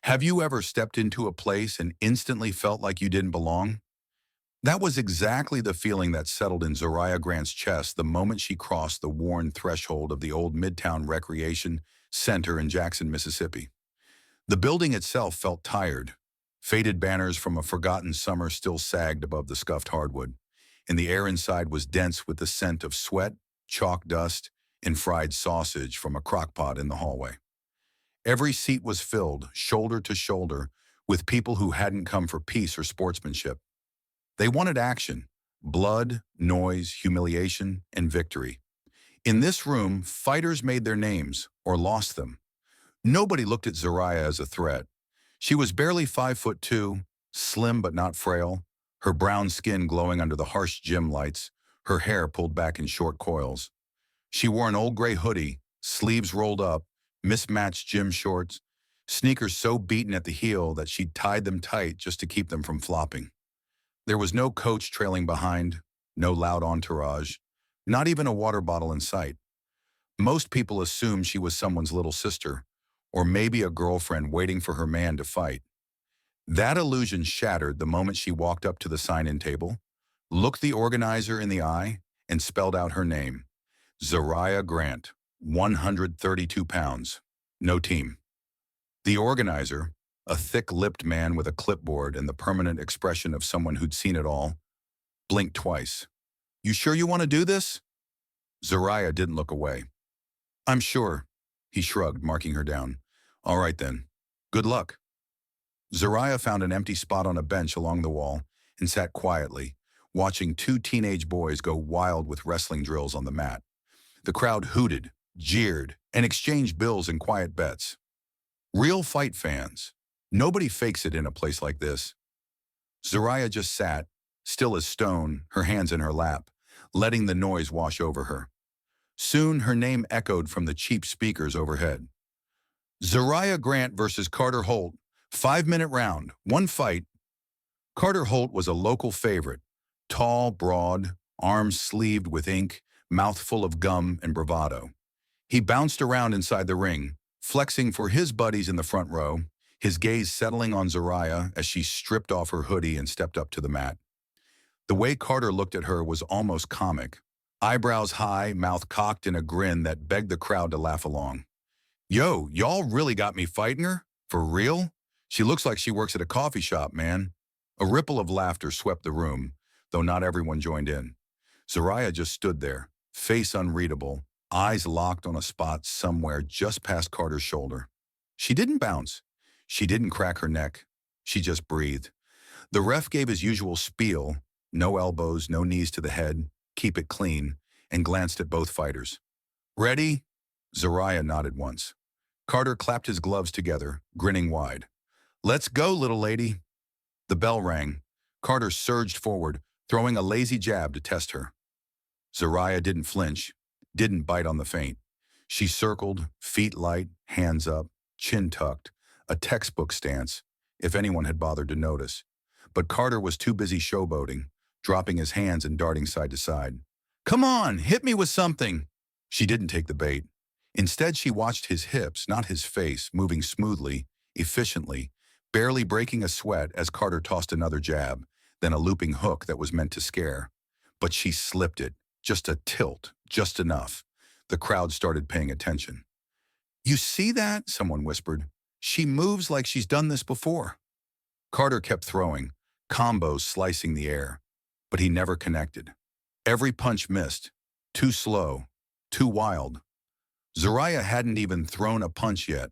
Have you ever stepped into a place and instantly felt like you didn't belong? That was exactly the feeling that settled in Zariah Grant's chest the moment she crossed the worn threshold of the old Midtown Recreation Center in Jackson, Mississippi. The building itself felt tired. Faded banners from a forgotten summer still sagged above the scuffed hardwood, and the air inside was dense with the scent of sweat, chalk dust, and fried sausage from a crock-pot in the hallway. Every seat was filled, shoulder to shoulder, with people who hadn't come for peace or sportsmanship. They wanted action, blood, noise, humiliation, and victory. In this room, fighters made their names or lost them. Nobody looked at Zariah as a threat. She was barely 5'2", slim but not frail, her brown skin glowing under the harsh gym lights, her hair pulled back in short coils. She wore an old gray hoodie, sleeves rolled up, mismatched gym shorts, sneakers so beaten at the heel that she'd tied them tight just to keep them from flopping. There was no coach trailing behind, no loud entourage, not even a water bottle in sight. Most people assumed she was someone's little sister, or maybe a girlfriend waiting for her man to fight. That illusion shattered the moment she walked up to the sign-in table, looked the organizer in the eye, and spelled out her name. Zariah Grant, 132 pounds, no team. The organizer, a thick-lipped man with a clipboard and the permanent expression of someone who'd seen it all, blinked twice. "You sure you want to do this?" Zariah didn't look away. "I'm sure," he shrugged, marking her down. "All right then. Good luck." Zariah found an empty spot on a bench along the wall and sat quietly, watching two teenage boys go wild with wrestling drills on the mat. The crowd hooted, jeered, and exchanged bills and quiet bets. Real fight fans. Nobody fakes it in a place like this. Zariah just sat, still as stone, her hands in her lap, letting the noise wash over her. Soon her name echoed from the cheap speakers overhead. Zariah Grant versus Carter Holt, 5-minute round, one fight. Carter Holt was a local favorite, tall, broad, arms sleeved with ink, mouth full of gum and bravado. He bounced around inside the ring, flexing for his buddies in the front row, his gaze settling on Zariah as she stripped off her hoodie and stepped up to the mat. The way Carter looked at her was almost comic, eyebrows high, mouth cocked in a grin that begged the crowd to laugh along. "Yo, y'all really got me fighting her? For real? She looks like she works at a coffee shop, man." A ripple of laughter swept the room, though not everyone joined in. Zariah just stood there, face unreadable, eyes locked on a spot somewhere just past Carter's shoulder. She didn't bounce. She didn't crack her neck. She just breathed. The ref gave his usual spiel, no elbows, no knees to the head, keep it clean, and glanced at both fighters. "Ready?" Zariah nodded once. Carter clapped his gloves together, grinning wide. "Let's go, little lady." The bell rang. Carter surged forward, throwing a lazy jab to test her. Zariah didn't flinch, didn't bite on the feint. She circled, feet light, hands up, chin tucked, a textbook stance, if anyone had bothered to notice. But Carter was too busy showboating, dropping his hands and darting side to side. "Come on, hit me with something." She didn't take the bait. Instead, she watched his hips, not his face, moving smoothly, efficiently, barely breaking a sweat as Carter tossed another jab, then a looping hook that was meant to scare. But she slipped it, just a tilt, just enough. The crowd started paying attention. "You see that?" someone whispered. "She moves like she's done this before." Carter kept throwing, combos slicing the air, but he never connected. Every punch missed, too slow, too wild. Zariah hadn't even thrown a punch yet.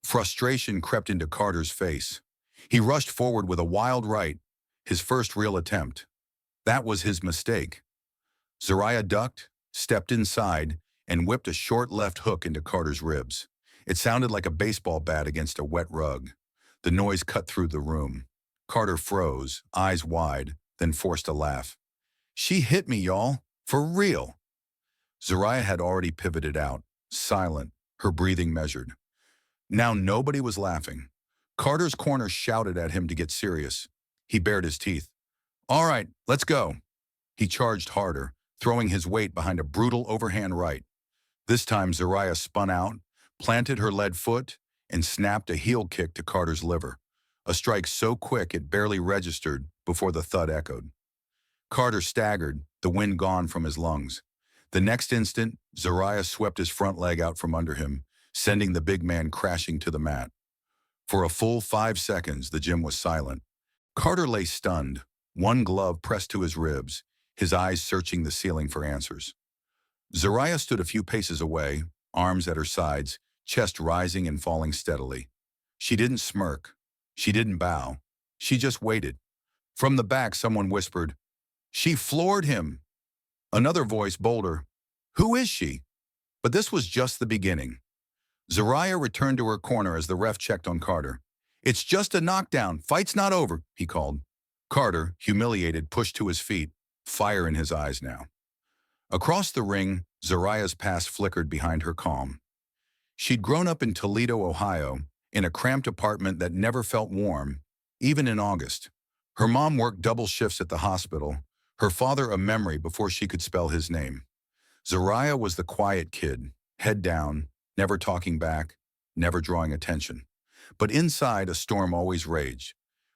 Frustration crept into Carter's face. He rushed forward with a wild right, his first real attempt. That was his mistake. Zariah ducked, stepped inside, and whipped a short left hook into Carter's ribs. It sounded like a baseball bat against a wet rug. The noise cut through the room. Carter froze, eyes wide, then forced a laugh. "She hit me, y'all. For real." Zariah had already pivoted out, silent, her breathing measured. Now nobody was laughing. Carter's corner shouted at him to get serious. He bared his teeth. "All right, let's go." He charged harder, throwing his weight behind a brutal overhand right. This time Zariah spun out, planted her lead foot, and snapped a heel kick to Carter's liver, a strike so quick it barely registered before the thud echoed. Carter staggered, the wind gone from his lungs. The next instant, Zariah swept his front leg out from under him, sending the big man crashing to the mat. For a full 5 seconds, the gym was silent. Carter lay stunned, one glove pressed to his ribs, his eyes searching the ceiling for answers. Zariah stood a few paces away, arms at her sides, chest rising and falling steadily. She didn't smirk. She didn't bow. She just waited. From the back, someone whispered, "She floored him." Another voice, bolder, "Who is she?" But this was just the beginning. Zariah returned to her corner as the ref checked on Carter. "It's just a knockdown. Fight's not over," he called. Carter, humiliated, pushed to his feet, fire in his eyes now. Across the ring, Zariah's past flickered behind her calm. She'd grown up in Toledo, Ohio, in a cramped apartment that never felt warm, even in August. Her mom worked double shifts at the hospital, her father a memory before she could spell his name. Zariah was the quiet kid, head down, never talking back, never drawing attention. But inside, a storm always raged.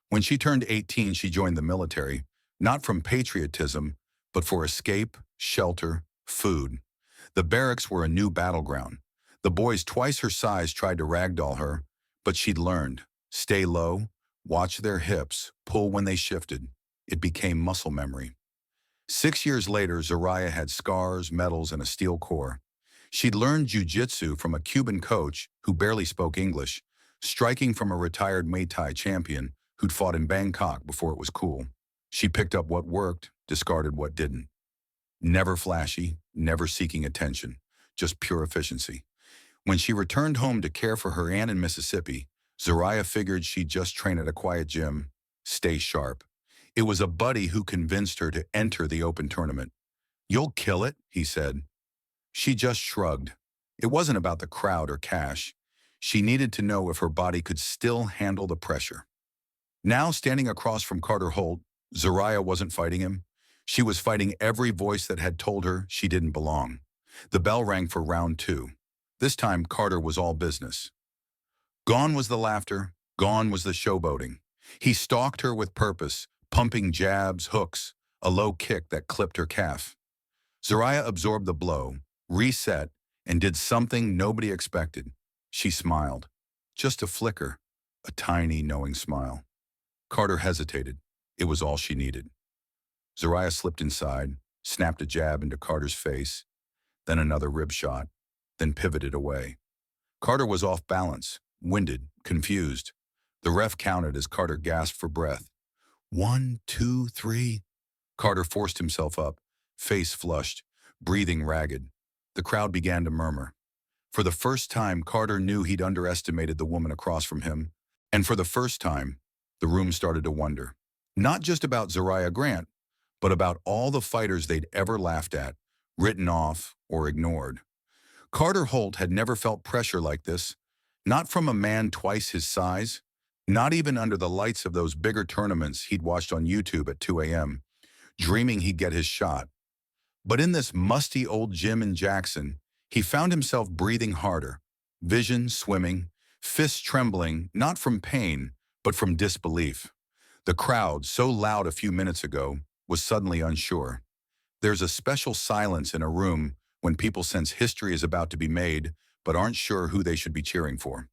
When she turned 18, she joined the military, not from patriotism, but for escape, shelter, food. The barracks were a new battleground. The boys twice her size tried to ragdoll her, but she'd learned. Stay low, watch their hips, pull when they shifted. It became muscle memory. 6 years later, Zariah had scars, medals, and a steel core. She'd learned jiu-jitsu from a Cuban coach who barely spoke English, striking from a retired Muay Thai champion who'd fought in Bangkok before it was cool. She picked up what worked, discarded what didn't. Never flashy, never seeking attention, just pure efficiency. When she returned home to care for her aunt in Mississippi, Zariah figured she'd just train at a quiet gym, stay sharp. It was a buddy who convinced her to enter the open tournament. "You'll kill it," he said. She just shrugged. It wasn't about the crowd or cash. She needed to know if her body could still handle the pressure. Now, standing across from Carter Holt, Zariah wasn't fighting him. She was fighting every voice that had told her she didn't belong. The bell rang for round 2. This time, Carter was all business. Gone was the laughter, gone was the showboating. He stalked her with purpose, pumping jabs, hooks, a low kick that clipped her calf. Zariah absorbed the blow, reset, and did something nobody expected. She smiled. Just a flicker, a tiny, knowing smile. Carter hesitated. It was all she needed. Zariah slipped inside, snapped a jab into Carter's face, then another rib shot, then pivoted away. Carter was off balance, winded, confused. The ref counted as Carter gasped for breath. 1, 2, 3. Carter forced himself up, face flushed, breathing ragged. The crowd began to murmur. For the first time, Carter knew he'd underestimated the woman across from him, and for the first time, the room started to wonder. Not just about Zariah Grant, but about all the fighters they'd ever laughed at, written off, or ignored. Carter Holt had never felt pressure like this, not from a man twice his size, not even under the lights of those bigger tournaments he'd watched on YouTube at 2 a.m., dreaming he'd get his shot. But in this musty old gym in Jackson, he found himself breathing harder, vision swimming, fists trembling, not from pain, but from disbelief. The crowd, so loud a few minutes ago, was suddenly unsure. There's a special silence in a room when people sense history is about to be made, but aren't sure who they should be cheering for.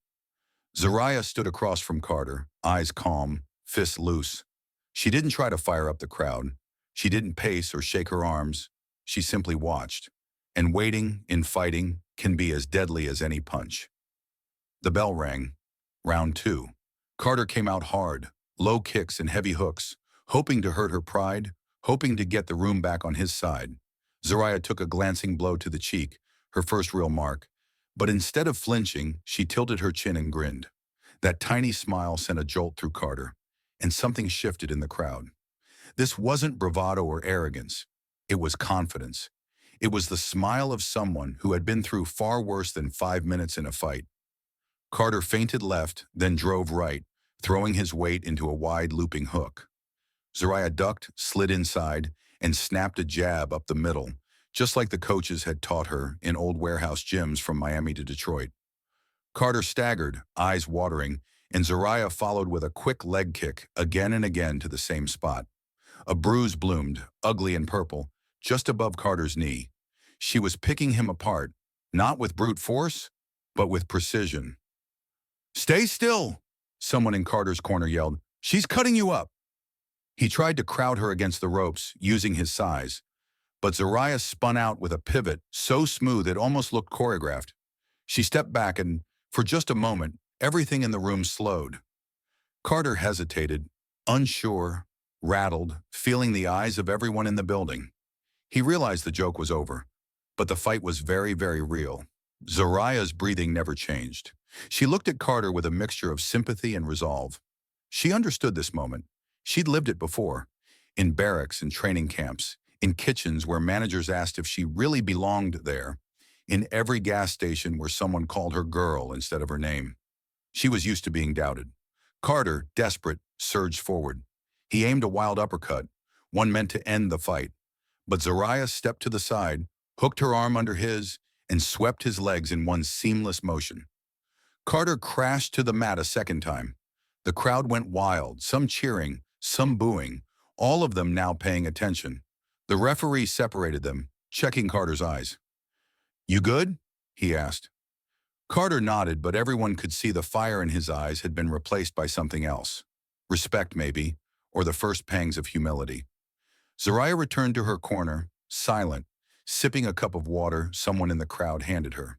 Zariah stood across from Carter, eyes calm, fists loose. She didn't try to fire up the crowd. She didn't pace or shake her arms. She simply watched. And waiting, in fighting, can be as deadly as any punch. The bell rang. Round 2. Carter came out hard, low kicks and heavy hooks, hoping to hurt her pride, hoping to get the room back on his side. Zariah took a glancing blow to the cheek, her first real mark. But instead of flinching, she tilted her chin and grinned. That tiny smile sent a jolt through Carter, and something shifted in the crowd. This wasn't bravado or arrogance. It was confidence. It was the smile of someone who had been through far worse than 5 minutes in a fight. Carter feinted left, then drove right, throwing his weight into a wide looping hook. Zariah ducked, slid inside, and snapped a jab up the middle, just like the coaches had taught her in old warehouse gyms from Miami to Detroit. Carter staggered, eyes watering, and Zariah followed with a quick leg kick again and again to the same spot. A bruise bloomed, ugly and purple, just above Carter's knee. She was picking him apart, not with brute force, but with precision. "Stay still!" Someone in Carter's corner yelled. "She's cutting you up!" He tried to crowd her against the ropes, using his size, but Zariah spun out with a pivot so smooth it almost looked choreographed. She stepped back and, for just a moment, everything in the room slowed. Carter hesitated, unsure, rattled, feeling the eyes of everyone in the building. He realized the joke was over, but the fight was very, very real. Zariah's breathing never changed. She looked at Carter with a mixture of sympathy and resolve. She understood this moment. She'd lived it before, in barracks and training camps, in kitchens where managers asked if she really belonged there, in every gas station where someone called her girl instead of her name. She was used to being doubted. Carter, desperate, surged forward. He aimed a wild uppercut, one meant to end the fight. But Zariah stepped to the side, hooked her arm under his, and swept his legs in one seamless motion. Carter crashed to the mat a second time. The crowd went wild, some cheering, some booing, all of them now paying attention. The referee separated them, checking Carter's eyes. "You good?" he asked. Carter nodded, but everyone could see the fire in his eyes had been replaced by something else. Respect, maybe, or the first pangs of humility. Zariah returned to her corner, silent, sipping a cup of water someone in the crowd handed her.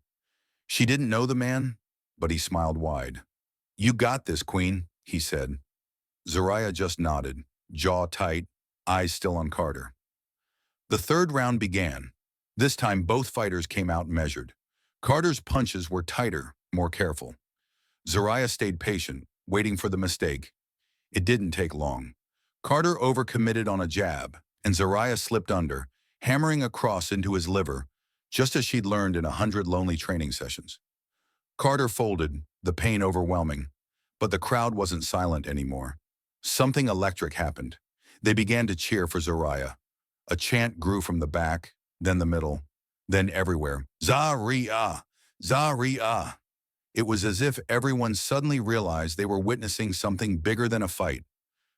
She didn't know the man, but he smiled wide. "You got this, Queen," he said. Zariah just nodded, jaw tight, eyes still on Carter. The third round began. This time both fighters came out measured. Carter's punches were tighter, more careful. Zariah stayed patient, waiting for the mistake. It didn't take long. Carter overcommitted on a jab, and Zariah slipped under, hammering across into his liver, just as she'd learned in 100 lonely training sessions. Carter folded, the pain overwhelming, but the crowd wasn't silent anymore. Something electric happened. They began to cheer for Zariah. A chant grew from the back, then the middle, then everywhere. "Zariah! Zariah!" It was as if everyone suddenly realized they were witnessing something bigger than a fight.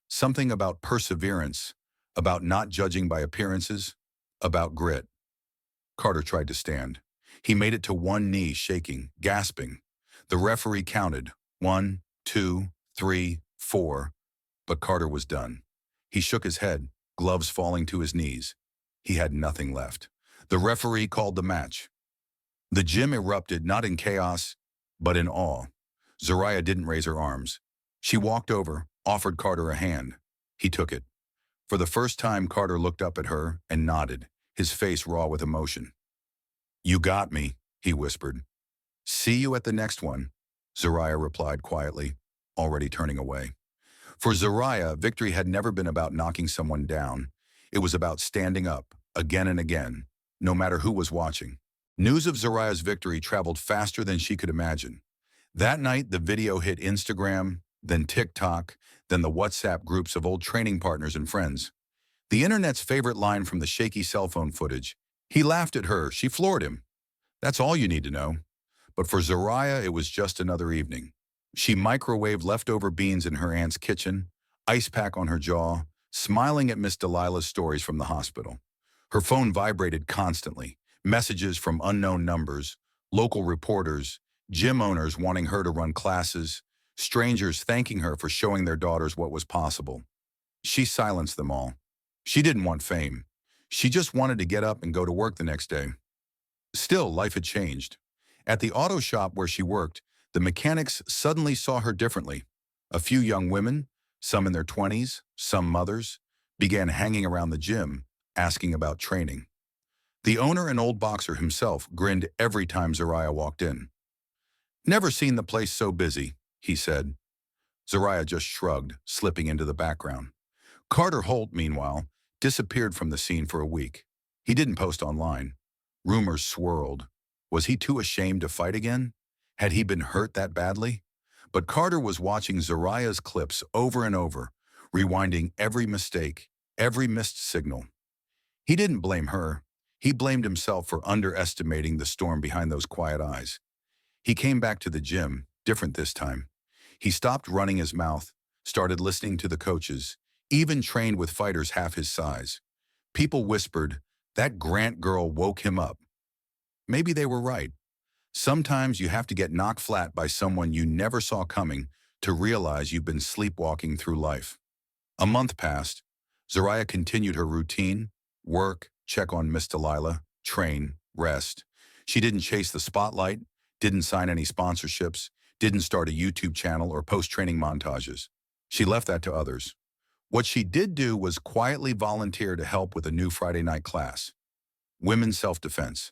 Something about perseverance, about not judging by appearances, about grit. Carter tried to stand. He made it to one knee, shaking, gasping. The referee counted. 1, 2, 3, 4. But Carter was done. He shook his head, gloves falling to his knees. He had nothing left. The referee called the match. The gym erupted not in chaos, but in awe. Zariah didn't raise her arms. She walked over, offered Carter a hand. He took it. For the first time, Carter looked up at her and nodded, his face raw with emotion. "You got me," he whispered. "See you at the next one," Zariah replied quietly, already turning away. For Zariah, victory had never been about knocking someone down. It was about standing up, again and again, no matter who was watching. News of Zariah's victory traveled faster than she could imagine. That night, the video hit Instagram, then TikTok, then the WhatsApp groups of old training partners and friends. The internet's favorite line from the shaky cell phone footage: "He laughed at her, she floored him." That's all you need to know. But for Zariah, it was just another evening. She microwaved leftover beans in her aunt's kitchen, ice pack on her jaw, smiling at Miss Delilah's stories from the hospital. Her phone vibrated constantly, messages from unknown numbers, local reporters, gym owners wanting her to run classes, strangers thanking her for showing their daughters what was possible. She silenced them all. She didn't want fame. She just wanted to get up and go to work the next day. Still, life had changed. At the auto shop where she worked, the mechanics suddenly saw her differently. A few young women, some in their 20s, some mothers, began hanging around the gym, asking about training. The owner, an old boxer himself, grinned every time Zariah walked in. "Never seen the place so busy," he said. Zariah just shrugged, slipping into the background. Carter Holt, meanwhile, disappeared from the scene for a week. He didn't post online. Rumors swirled. Was he too ashamed to fight again? Had he been hurt that badly? But Carter was watching Zariah's clips over and over, rewinding every mistake, every missed signal. He didn't blame her. He blamed himself for underestimating the storm behind those quiet eyes. He came back to the gym, different this time. He stopped running his mouth, started listening to the coaches, even trained with fighters half his size. People whispered, that Grant girl woke him up. Maybe they were right. Sometimes you have to get knocked flat by someone you never saw coming to realize you've been sleepwalking through life. A month passed. Zariah continued her routine, work, check on Miss Delilah, train, rest. She didn't chase the spotlight, didn't sign any sponsorships, didn't start a YouTube channel or post training montages. She left that to others. What she did do was quietly volunteer to help with a new Friday night class. Women's self-defense.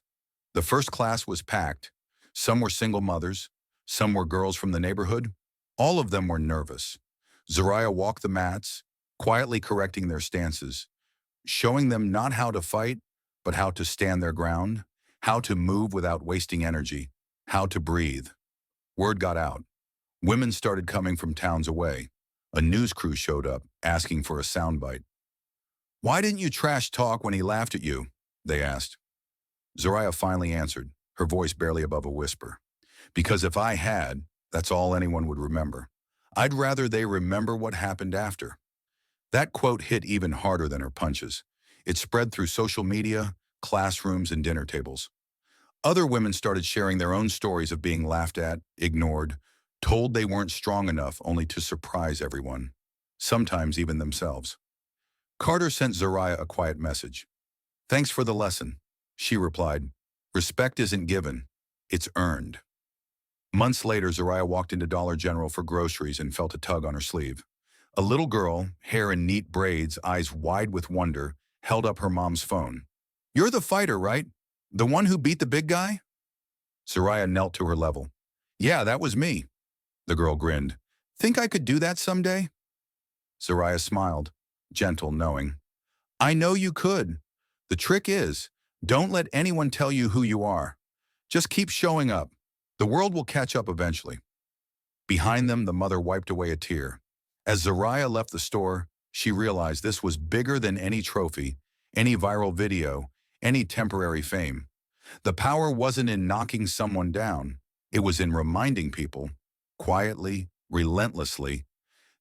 The first class was packed. Some were single mothers, some were girls from the neighborhood. All of them were nervous. Zariah walked the mats, quietly correcting their stances, showing them not how to fight, but how to stand their ground, how to move without wasting energy, how to breathe. Word got out. Women started coming from towns away. A news crew showed up, asking for a soundbite. "Why didn't you trash talk when he laughed at you?" they asked. Zariah finally answered, her voice barely above a whisper. "Because if I had, that's all anyone would remember. I'd rather they remember what happened after." That quote hit even harder than her punches. It spread through social media, classrooms, and dinner tables. Other women started sharing their own stories of being laughed at, ignored, told they weren't strong enough only to surprise everyone, sometimes even themselves. Carter sent Zariah a quiet message. "Thanks for the lesson." She replied, "Respect isn't given, it's earned." Months later, Zariah walked into Dollar General for groceries and felt a tug on her sleeve. A little girl, hair in neat braids, eyes wide with wonder, held up her mom's phone. "You're the fighter, right? The one who beat the big guy?" Zariah knelt to her level. "Yeah, that was me." The girl grinned. "Think I could do that someday?" Zariah smiled, gentle, knowing. "I know you could. The trick is, don't let anyone tell you who you are. Just keep showing up. The world will catch up eventually." Behind them, the mother wiped away a tear. As Zariah left the store, she realized this was bigger than any trophy, any viral video, any temporary fame. The power wasn't in knocking someone down. It was in reminding people, quietly, relentlessly,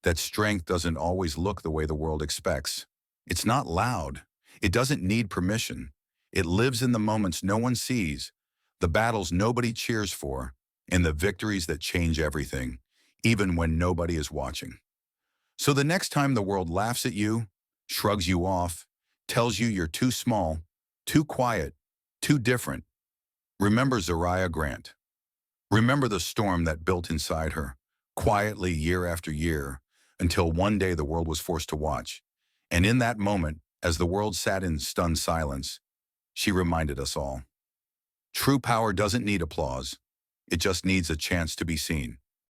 that strength doesn't always look the way the world expects. It's not loud. It doesn't need permission. It lives in the moments no one sees, the battles nobody cheers for, and the victories that change everything, even when nobody is watching. So the next time the world laughs at you, shrugs you off, tells you you're too small, too quiet, too different, remember Zariah Grant. Remember the storm that built inside her, quietly year after year, until one day the world was forced to watch. And in that moment, as the world sat in stunned silence, she reminded us all. True power doesn't need applause. It just needs a chance to be seen.